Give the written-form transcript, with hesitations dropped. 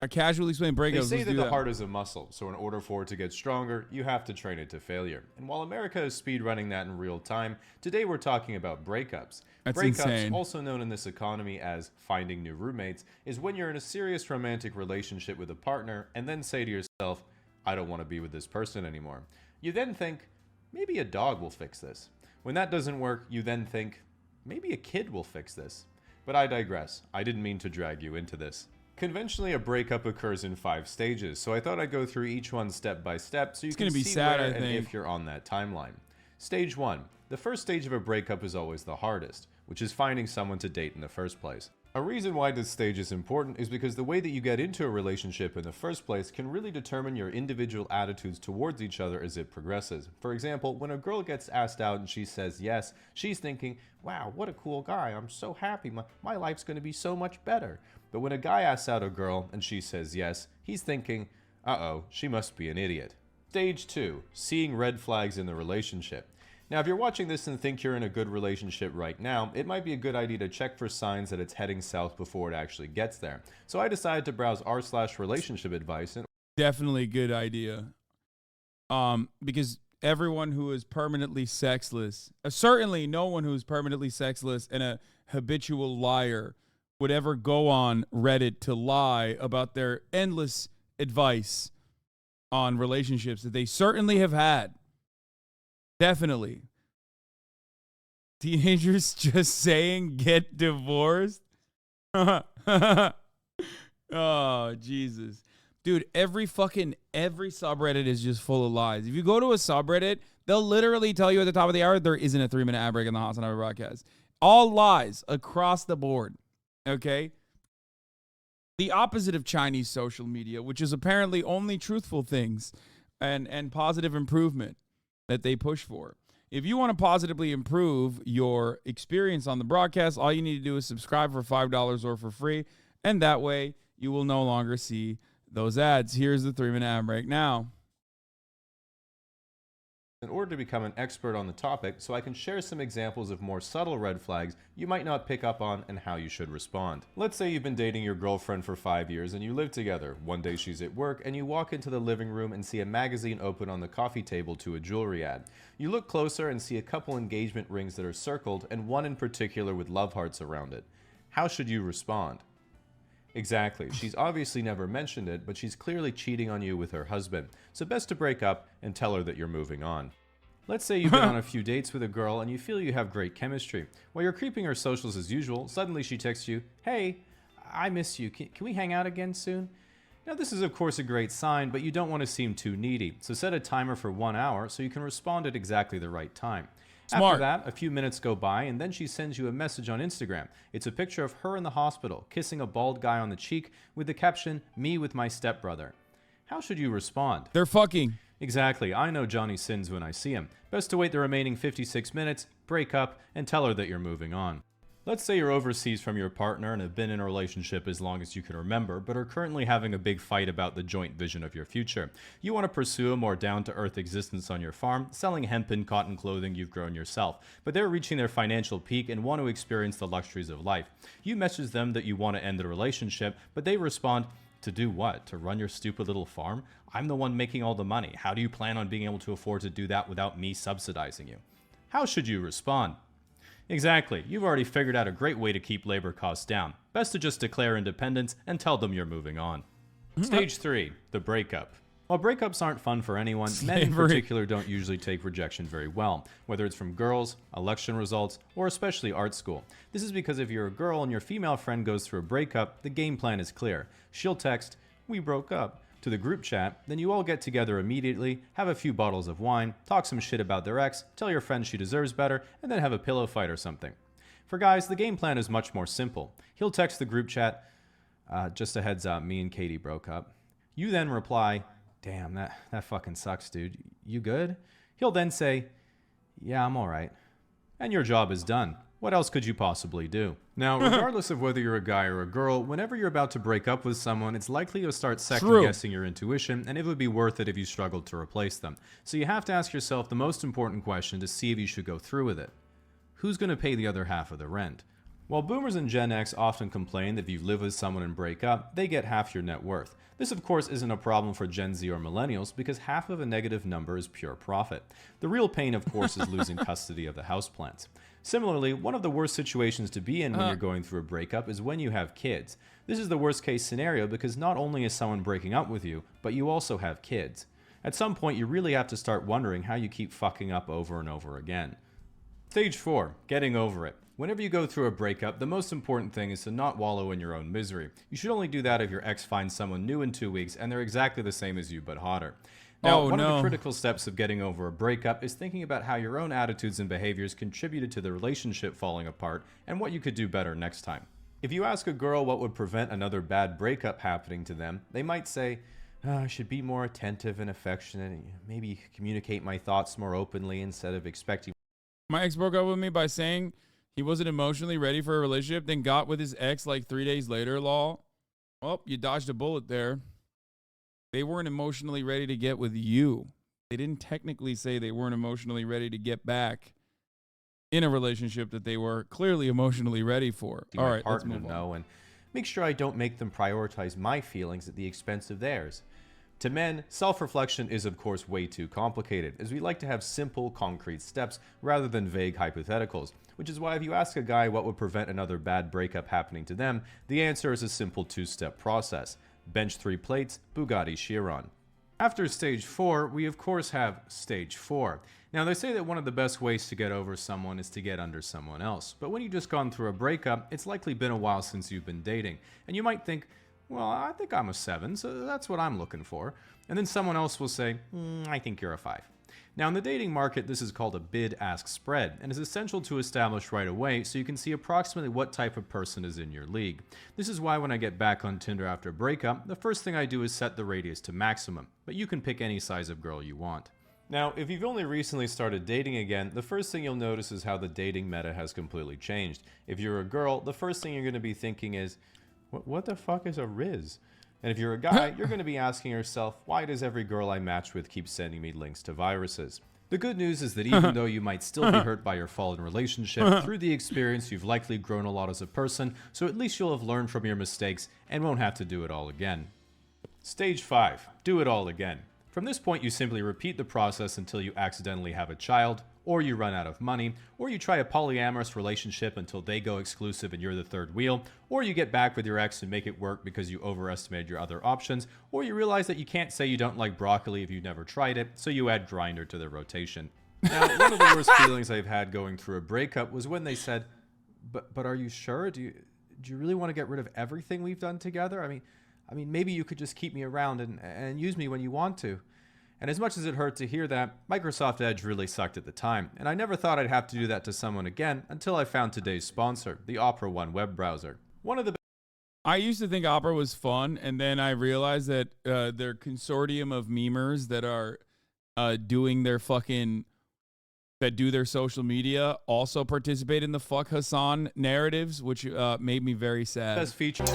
I casually explain breakups. They say Let's that do the that. heart is a muscle, so in order for it to get stronger, you have to train it to failure. And while America is speedrunning that in real time, today we're talking about breakups. That's Breakups, insane. also known in this economy as finding new roommates, is when you're in a serious romantic relationship with a partner and then say to yourself, I don't want to be with this person anymore. You then think, maybe a dog will fix this. When that doesn't work, you then think, maybe a kid will fix this. But I digress. I didn't mean to drag you into this. Conventionally, a breakup occurs in 5 stages, so I thought I'd go through each one step by step so you can see sad, where I and think. if you're on that timeline. Stage 1. The first stage of a breakup is always the hardest, which is finding someone to date in the first place. A reason why this stage is important is because the way that you get into a relationship in the first place can really determine your individual attitudes towards each other as it progresses. For example, when a girl gets asked out and she says yes, she's thinking, wow, what a cool guy, I'm so happy, my life's going to be so much better. But when a guy asks out a girl and she says yes, he's thinking, uh-oh, she must be an idiot. Stage 2. Seeing red flags in the relationship. Now, if you're watching this and think you're in a good relationship right now, it might be a good idea to check for signs that it's heading south before it actually gets there. So I decided to browse r/relationship advice and Definitely a good idea. Because everyone who is permanently sexless, certainly no one who is permanently sexless and a habitual liar would ever go on Reddit to lie about their endless advice on relationships that they certainly have had. Definitely. Teenagers just saying get divorced. Oh, Jesus. Dude, every subreddit is just full of lies. If you go to a subreddit, they'll literally tell you at the top of the hour there isn't a 3-minute ad break in the Hasanabi broadcast. All lies across the board. Okay? The opposite of Chinese social media, which is apparently only truthful things and positive improvement that they push for. If you want to positively improve your experience on the broadcast, all you need to do is subscribe for $5 or for free, and that way you will no longer see those ads. Here's the 3-minute ad break now. in order to become an expert on the topic so I can share some examples of more subtle red flags you might not pick up on and how you should respond. Let's say you've been dating your girlfriend for 5 years and you live together. One day she's at work and you walk into the living room and see a magazine open on the coffee table to a jewelry ad. You look closer and see a couple engagement rings that are circled and one in particular with love hearts around it. How should you respond? Exactly. She's obviously never mentioned it, but she's clearly cheating on you with her husband. So best to break up and tell her that you're moving on. Let's say you've been on a few dates with a girl and you feel you have great chemistry. While you're creeping her socials as usual, suddenly she texts you, "Hey, I miss you. Can we hang out again soon?" Now this is of course a great sign, but you don't want to seem too needy. So set a timer for 1 hour so you can respond at exactly the right time. Smart. After that, a few minutes go by and then she sends you a message on Instagram. It's a picture of her in the hospital, kissing a bald guy on the cheek with the caption, "Me with my stepbrother." How should you respond? They're fucking. Exactly, I know Johnny sins when I see him. Best to wait the remaining 56 minutes, break up, and tell her that you're moving on. Let's say you're overseas from your partner and have been in a relationship as long as you can remember, but are currently having a big fight about the joint vision of your future. You want to pursue a more down-to-earth existence on your farm, selling hemp and cotton clothing you've grown yourself, but they're reaching their financial peak and want to experience the luxuries of life. You message them that you want to end the relationship, but they respond, "To do what? To run your stupid little farm? I'm the one making all the money. How do you plan on being able to afford to do that without me subsidizing you?" How should you respond? Exactly, you've already figured out a great way to keep labor costs down. Best to just declare independence and tell them you're moving on. Stage 3, the breakup. While breakups aren't fun for anyone, men in particular don't usually take rejection very well, whether it's from girls, election results, or especially art school. This is because if you're a girl and your female friend goes through a breakup, the game plan is clear. She'll text, "We broke up," to the group chat, then you all get together immediately, have a few bottles of wine, talk some shit about their ex, tell your friend she deserves better, and then have a pillow fight or something. For guys, the game plan is much more simple. He'll text the group chat, "Just a heads up, me and Katie broke up." You then reply, "Damn, that fucking sucks, dude. You good?" He'll then say, "Yeah, I'm alright." And your job is done. What else could you possibly do? Now, regardless of whether you're a guy or a girl, whenever you're about to break up with someone, it's likely you'll start second-guessing your intuition, and it would be worth it if you struggled to replace them. So you have to ask yourself the most important question to see if you should go through with it. Who's going to pay the other half of the rent? While boomers and Gen X often complain that if you live with someone and break up, they get half your net worth. This, of course, isn't a problem for Gen Z or millennials because half of a negative number is pure profit. The real pain, of course, is losing custody of the houseplants. Similarly, one of the worst situations to be in when you're going through a breakup is when you have kids. This is the worst case scenario because not only is someone breaking up with you, but you also have kids. At some point, you really have to start wondering how you keep fucking up over and over again. Stage 4. Getting over it. Whenever you go through a breakup, the most important thing is to not wallow in your own misery. You should only do that if your ex finds someone new in 2 weeks and they're exactly the same as you but hotter. Now, one of the critical steps of getting over a breakup is thinking about how your own attitudes and behaviors contributed to the relationship falling apart and what you could do better next time. If you ask a girl what would prevent another bad breakup happening to them, they might say, I should be more attentive and affectionate, and maybe communicate my thoughts more openly instead of expecting. My ex broke up with me by saying he wasn't emotionally ready for a relationship, then got with his ex like 3 days later, lol. Well, you dodged a bullet there. They weren't emotionally ready to get with you. They didn't technically say they weren't emotionally ready to get back in a relationship that they were clearly emotionally ready for. All right, let's move on. Know and make sure I don't make them prioritize my feelings at the expense of theirs. To men, self-reflection is of course way too complicated, as we like to have simple, concrete steps rather than vague hypotheticals, which is why if you ask a guy what would prevent another bad breakup happening to them, the answer is a simple 2-step process. Bench 3 plates, Bugatti Chiron. After stage 4, we of course have stage 4. Now they say that one of the best ways to get over someone is to get under someone else, but when you've just gone through a breakup, it's likely been a while since you've been dating, and you might think, well, I think I'm a 7, so that's what I'm looking for. And then someone else will say, I think you're a 5. Now, in the dating market, this is called a bid-ask spread, and is essential to establish right away so you can see approximately what type of person is in your league. This is why when I get back on Tinder after a breakup, the first thing I do is set the radius to maximum, but you can pick any size of girl you want. Now, if you've only recently started dating again, the first thing you'll notice is how the dating meta has completely changed. If you're a girl, the first thing you're going to be thinking is, what the fuck is a Riz? And if you're a guy, you're going to be asking yourself, why does every girl I match with keep sending me links to viruses? The good news is that even though you might still be hurt by your fallen relationship, through the experience you've likely grown a lot as a person, so at least you'll have learned from your mistakes and won't have to do it all again. Stage 5. Do it all again. From this point, you simply repeat the process until you accidentally have a child, or you run out of money, or you try a polyamorous relationship until they go exclusive and you're the third wheel, or you get back with your ex and make it work because you overestimated your other options, or you realize that you can't say you don't like broccoli if you've never tried it, so you add grinder to the rotation. Now, one of the worst feelings I've had going through a breakup was when they said, but are you sure? Do you really want to get rid of everything we've done together? I mean, maybe you could just keep me around and use me when you want to. And as much as it hurt to hear that, Microsoft Edge really sucked at the time, and I never thought I'd have to do that to someone again until I found today's sponsor, the Opera One web browser. I used to think Opera was fun, and then I realized that their consortium of memers that are doing their that do their social media also participate in the fuck Hassan narratives, which made me very sad. Best feature.